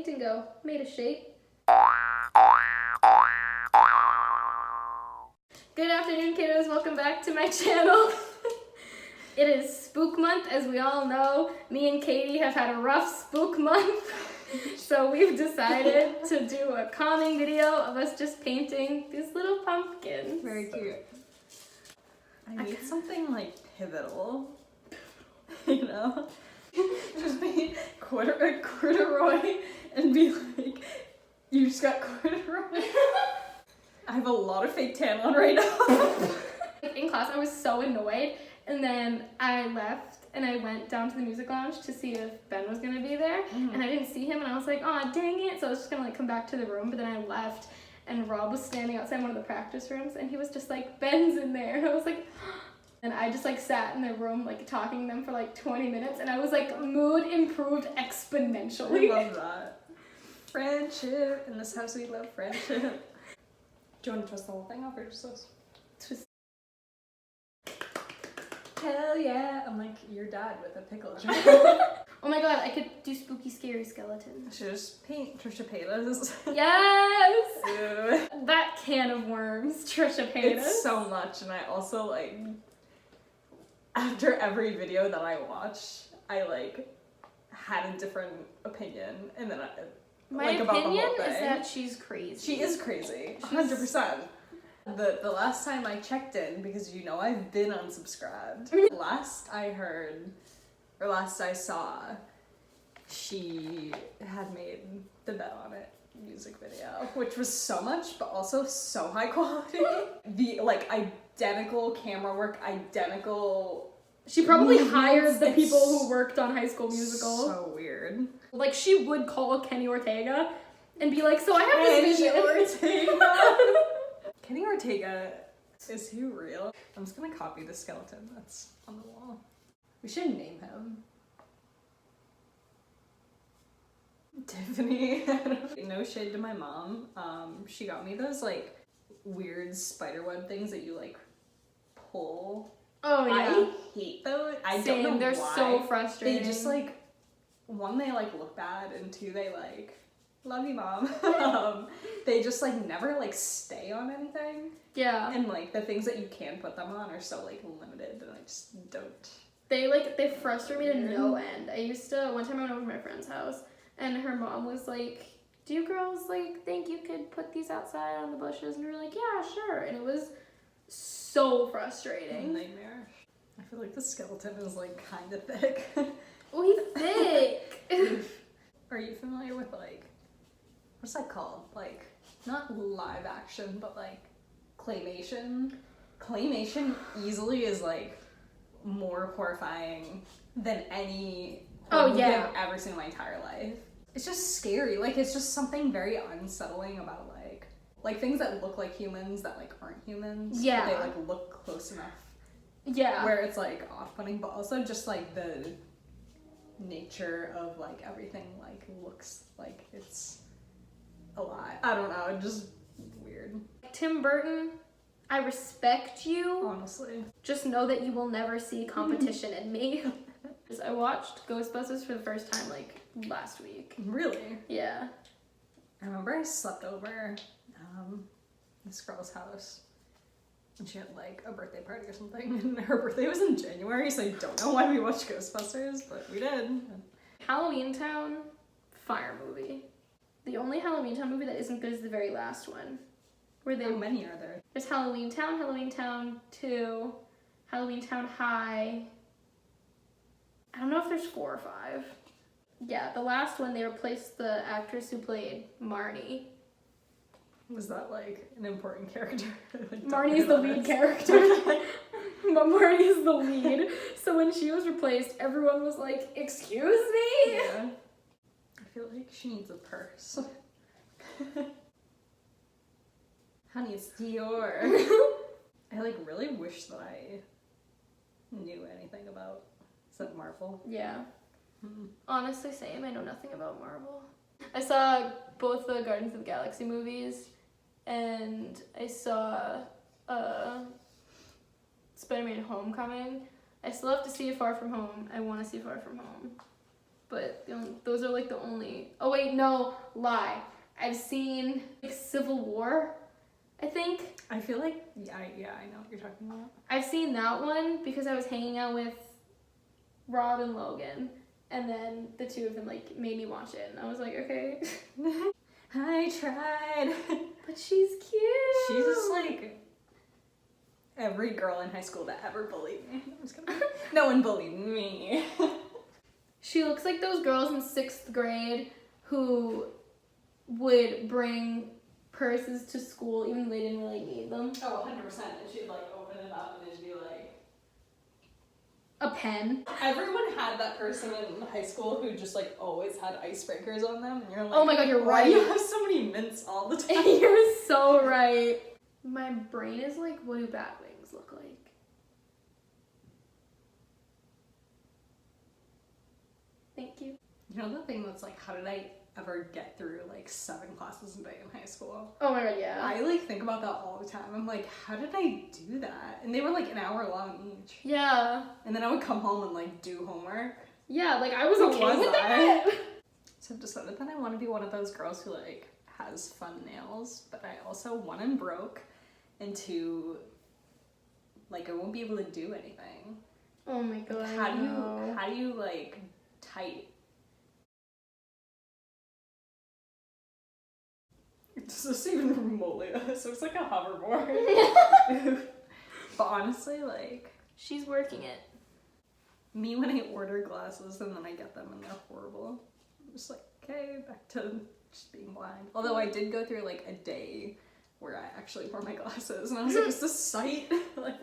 painting go? Made a shape. Good afternoon, kiddos. Welcome back to my channel. It is spook month, as we all know. Me and Katie have had a rough spook month. So we've decided to do a calming video of us just painting these little pumpkins. Very cute. I need something like pivotal, you know? Just be corduroy and be like, you just got corduroy. I have a lot of fake tan on right now. In class, I was so annoyed, and then I left and I went down to the music lounge to see if Ben was gonna be there, and I didn't see him, and I was like, oh dang it! So I was just gonna like come back to the room, but then I left, and Rob was standing outside one of the practice rooms, and he was just like, Ben's in there, and I was like, and I just like sat in the room like talking to them for like 20 minutes, and I was like, mood improved exponentially. I love that. Friendship. In this house we love friendship. Do you want to twist the whole thing off or just this? Twist. Hell yeah. I'm like your dad with a pickle jar. Oh my god, I could do spooky scary skeletons. I should just paint Trisha Paytas. Yes! Ew. That can of worms, Trisha Paytas. It's so much, and I also like, after every video that I watch, I like had a different opinion, and then My like about the opinion whole is thing. that she's crazy. She is crazy, 100%. The last time I checked in, because you know I've been unsubscribed, last I heard, or last I saw, she had made the Bet On It music video, which was so much, but also so high quality. The like identical camera work, identical. She probably movements. hired the It's people who worked on High School Musical. So weird. Like, she would call Kenny Ortega and be like, so I have this vision. Ortega. Kenny Ortega, is he real? I'm just gonna copy the skeleton that's on the wall. We should name him. Tiffany. No shade to my mom. She got me those like weird spiderweb things that you like pull. Oh yeah. I hate those. I Same. don't know They're why. so frustrating. They just like, one, they like look bad, and two, they like, love you mom. They just like never like stay on anything. Yeah. And like the things that you can put them on are so like limited, and I just don't. They frustrate me to no end. One time I went over to my friend's house, and her mom was like, do you girls like think you could put these outside on the bushes? And we were like, yeah, sure. And it was so frustrating. Nightmare. I feel like the skeleton is like kind of thick. Oh, he's thick. Are you familiar with like, what's that called? Like, not live action, but like claymation? Claymation easily is like more horrifying than any movie I've ever seen in my entire life. It's just scary. Like, it's just something very unsettling about like things that look like humans that like aren't humans. Yeah. But they like look close enough. Yeah. Where it's like off-putting, but also just like the nature of like everything like looks like it's a lie. I don't know, it's just weird. Tim Burton, I respect you. Honestly. Just know that you will never see competition in me. I watched Ghostbusters for the first time like last week. Really? Yeah. I remember I slept over this girl's house, and she had like a birthday party or something, and her birthday was in January, so I don't know why we watched Ghostbusters, but we did. Halloween Town, fire movie. The only Halloween Town movie that isn't good is the very last one. Where they How many are there? There's Halloween Town 2, Halloween Town High. I don't know if there's 4 or 5. Yeah, the last one they replaced the actress who played Marnie. Was that like an important character? Marnie's the lead character. But Marnie's the lead. So when she was replaced, everyone was like, excuse me? Yeah. I feel like she needs a purse. Honey, it's Dior. I like really wish that I knew anything about, is that Marvel? Yeah. Honestly, same. I know nothing about Marvel. I saw both the Guardians of the Galaxy movies, and I saw Spider-Man Homecoming. I still have to see Far From Home. I want to see Far From Home. but those are like the only. Oh wait, no, lie. I've seen like Civil War, I think. I feel like I know what you're talking about. I've seen that one because I was hanging out with Rob and Logan, and then the two of them like made me watch it, and I was like, okay. I tried. But she's cute. She's just like every girl in high school that ever bullied me. I'm just kidding. No one bullied me. She looks like those girls in 6th grade who would bring purses to school even though they didn't really need them. Oh, 100%. And she'd like open it up and it'd be like a pen. Everyone had that person in high school who just like always had icebreakers on them, and you're like, oh my god, you're why right. do you have so many mints all the time? You're so right. My brain is like, what do bat wings look like? Thank you. You know the thing that's like, how did I ever get through like 7 classes a day in high school? Oh my god, yeah. I like think about that all the time. I'm like, how did I do that? And they were like an hour long each. Yeah. And then I would come home and like do homework. Yeah, like I was Who okay was with I? that. So I've decided that I want to be one of those girls who like has fun nails, but I also, 1, am broke, and 2, like I won't be able to do anything. Oh my god. How do you like tight? Does this even remotely? So it's like a hoverboard. But honestly, like she's working it. me when I order glasses and then I get them and they're horrible. I'm just like, okay, back to just being blind. Although I did go through like a day where I actually wore my glasses and I was like, is this sight? Like,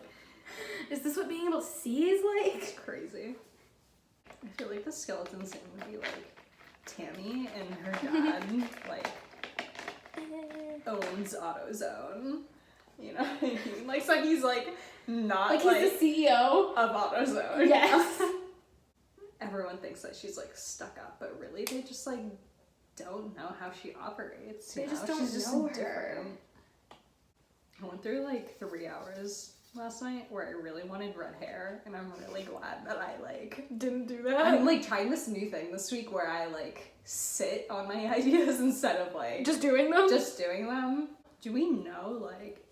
is this what being able to see is like? it's crazy. I feel like the skeleton scene would be like Tammy and her dad like owns AutoZone. You know what I mean? Like, so he's like not like he's the CEO of AutoZone. Yes. Everyone thinks that she's like stuck up, but really they just like don't know how she operates. They you just know? don't She's just know her. different. I went through like 3 hours last night where I really wanted red hair, and I'm really glad that I like didn't do that. I'm like trying this new thing this week where I like sit on my ideas instead of like just doing them? just doing them. Do we know like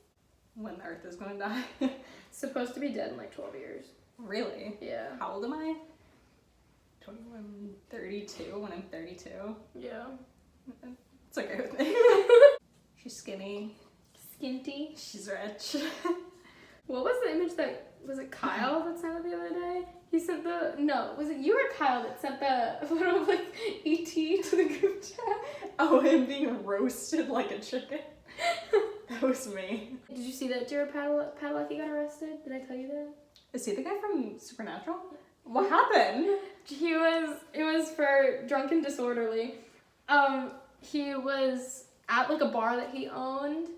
when the earth is gonna die? It's supposed to be dead in like 12 years. Really? Yeah. How old am I? 21, 32 when I'm 32. Yeah. It's okay with me. She's skinny. Skinty. She's rich. What was the image that, was it Kyle that sent it the other day? He sent was it you or Kyle that sent the photo of like E.T. to the group chat? Oh, him being roasted like a chicken. That was me. Did you see that Jared Padalecki got arrested? Did I tell you that? Is he the guy from Supernatural? What happened? It was for Drunk and Disorderly. He was at like a bar that he owned,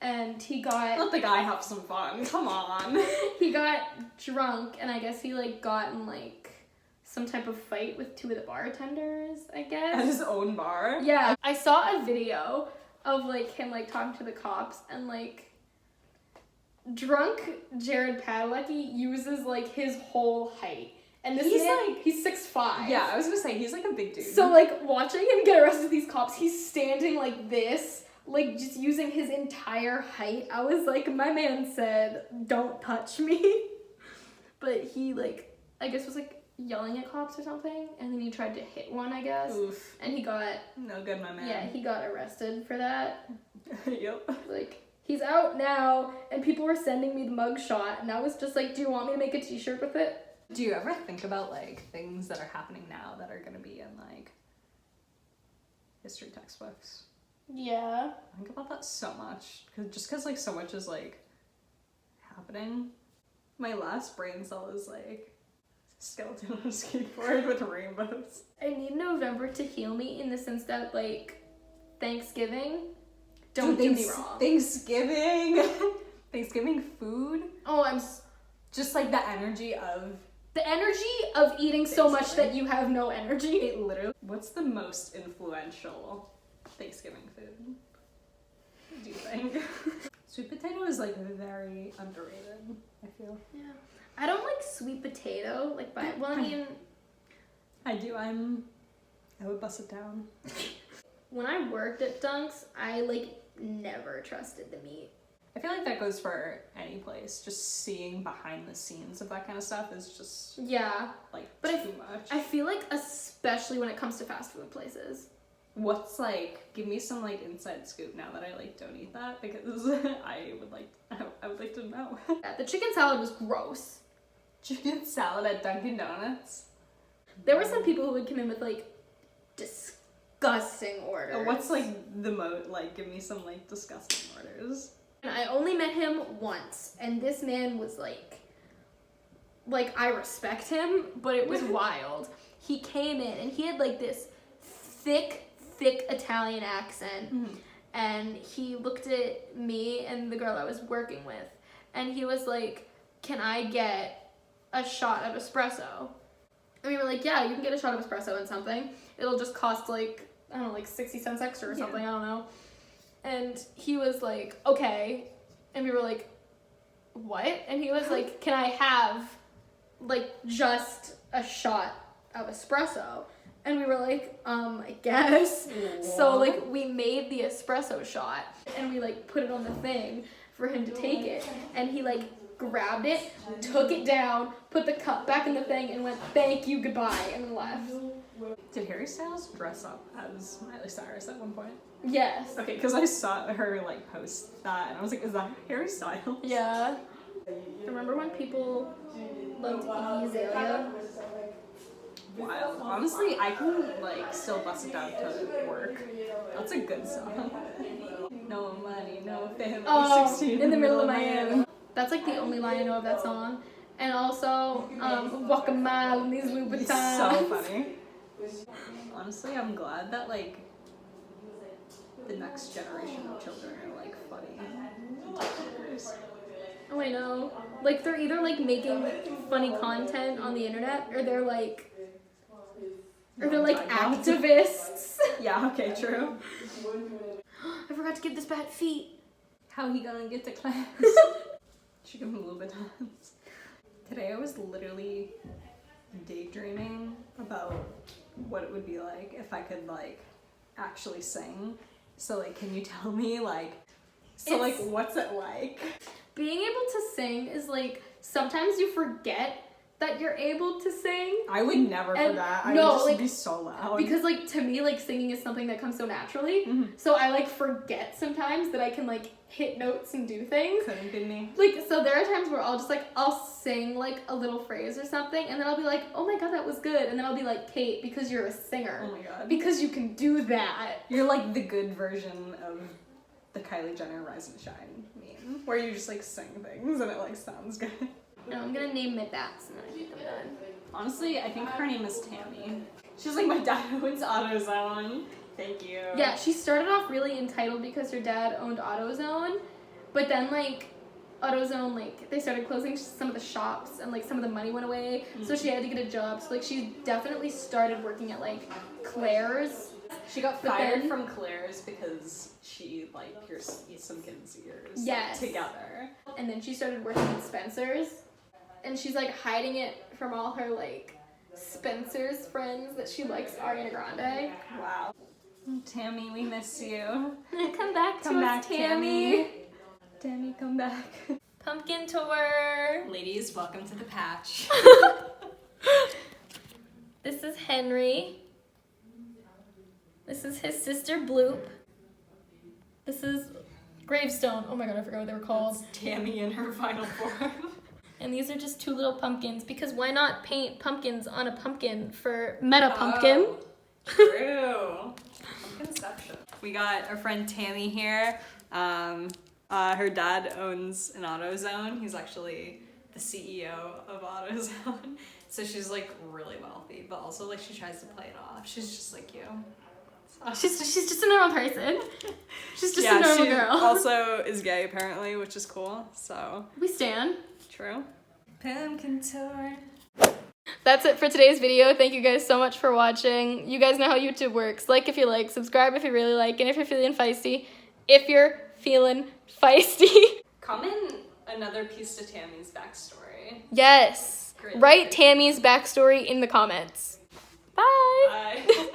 and he got Let the guy have some fun. Come on. he got drunk, and I guess he like got in like some type of fight with 2 of the bartenders, I guess. At his own bar? Yeah. I saw a video of like him like talking to the cops, and like drunk Jared Padalecki uses like his whole height. And this he's 6'5". Yeah, I was gonna say, he's like a big dude. So like watching him get arrested with these cops, he's standing like this, like just using his entire height. I was like, my man said, "Don't touch me." But he like, I guess was like yelling at cops or something, and then he tried to hit one, I guess. Oof. And he got No good, my man. yeah, he got arrested for that. Yep. Like, he's out now, and people were sending me the mugshot, and I was just like, do you want me to make a t-shirt with it? Do you ever think about like things that are happening now that are gonna be in like history textbooks? Yeah. I think about that so much, cause like so much is like happening. My last brain cell is like skeleton on a skateboard with rainbows. I need November to heal me in the sense that, like, Thanksgiving, don't get me wrong. Thanksgiving food, Oh, just like the energy of the energy of eating so much Thanksgiving. that you have no energy. it literally. What's the most influential Thanksgiving food, do you think? Sweet potato is like very underrated, I feel. Yeah. I don't like sweet potato, like, well, I mean, I do. I would bust it down. When I worked at Dunks, I like never trusted the meat. I feel like that goes for any place. Just seeing behind the scenes of that kind of stuff is just Yeah, like but too much. I feel like especially when it comes to fast food places. What's like? Give me some like inside scoop now that I like don't eat that, because I would like to know. Yeah, the chicken salad was gross. Chicken salad at Dunkin' Donuts. There were some people who would come in with like disgusting orders. What's like the like? Give me some like disgusting orders. And I only met him once, and this man was like I respect him, but it was wild. He came in and he had like this thick Italian accent, and he looked at me and the girl I was working with, and he was like, "Can I get a shot of espresso?" And we were like, "Yeah, you can get a shot of espresso and something. It'll just cost like, I don't know, like 60 cents extra or something, I don't know." And he was like, "Okay." And we were like, "What?" And he was like, "Can I have like just a shot of espresso?" And we were like, I guess. Aww. So like we made the espresso shot and we like put it on the thing for him to take it. And he like grabbed it, took it down, put the cup back in the thing and went, "Thank you, goodbye," and left. Did Harry Styles dress up as Miley Cyrus at one point? Yes. Okay, because I saw her like post that and I was like, is that Harry Styles? Yeah. Remember when people loved Iggy Azalea? Wow. Honestly, I can like still bust it down to work. That's a good song. No money, no family, Oh, 16 in the middle of Miami. That's like the only line I know of that song. And also, walk a mile in these Louboutins. It's so funny. Honestly, I'm glad that like the next generation of children are like funny TikTokers. Oh, I know. Like they're either like making funny content on the internet, or they're like activists. Yeah, okay, true. I forgot to give this bat feet. How he gonna get to class? Should give him a little bit of time. Today I was literally daydreaming about what it would be like if I could like actually sing. So like, can you tell me like, what's it like? Being able to sing is like, sometimes you forget that you're able to sing. I would never And forget. I no, would just like, be so loud. Because like to me, like singing is something that comes so naturally. So I like forget sometimes that I can like hit notes and do things. Couldn't be me. Like, so there are times where I'll sing like a little phrase or something, and then I'll be like, "Oh my god, that was good," and then I'll be like, "Kate, because you're a singer, Oh my god. because you can do that." You're like the good version of the Kylie Jenner Rise and Shine meme, where you just like sing things and it like sounds good. No, I'm gonna name my bats and then I think I'm done. Honestly, I think her name is Tammy. She's like, my dad owns AutoZone. Thank you. Yeah, she started off really entitled because her dad owned AutoZone, but then like AutoZone, like they started closing some of the shops and like some of the money went away, so she had to get a job. So like she definitely started working at like Claire's. She got But fired then- from Claire's because she like pierced some kids' ears Yes. together. And then she started working at Spencer's, and she's like hiding it from all her like Spencer's friends that she likes Ariana Grande. Wow. Tammy, we miss you. Come back Come to back, us, Tammy. Tammy, come back. Pumpkin tour. Ladies, welcome to the patch. This is Henry. This is his sister Bloop. This is Gravestone. Oh my god, I forgot what they were called. Tammy in her final form. And these are just two little pumpkins, because why not paint pumpkins on a pumpkin for Meta Pumpkin? Oh, true. Pumpkinception. We got our friend Tammy here. Her dad owns an AutoZone. He's actually the CEO of AutoZone. So she's like really wealthy, but also like she tries to play it off. She's just like you. She's just a normal person. She's just yeah, a normal she girl. also is gay apparently, which is cool. So We stan. true. Pumpkin tour. That's it for today's video. Thank you guys so much for watching. You guys know how YouTube works. Like if you like, subscribe if you really like, and if you're feeling feisty. Comment another piece to Tammy's backstory. Yes. Great. Write Tammy's backstory in the comments. Bye. Bye.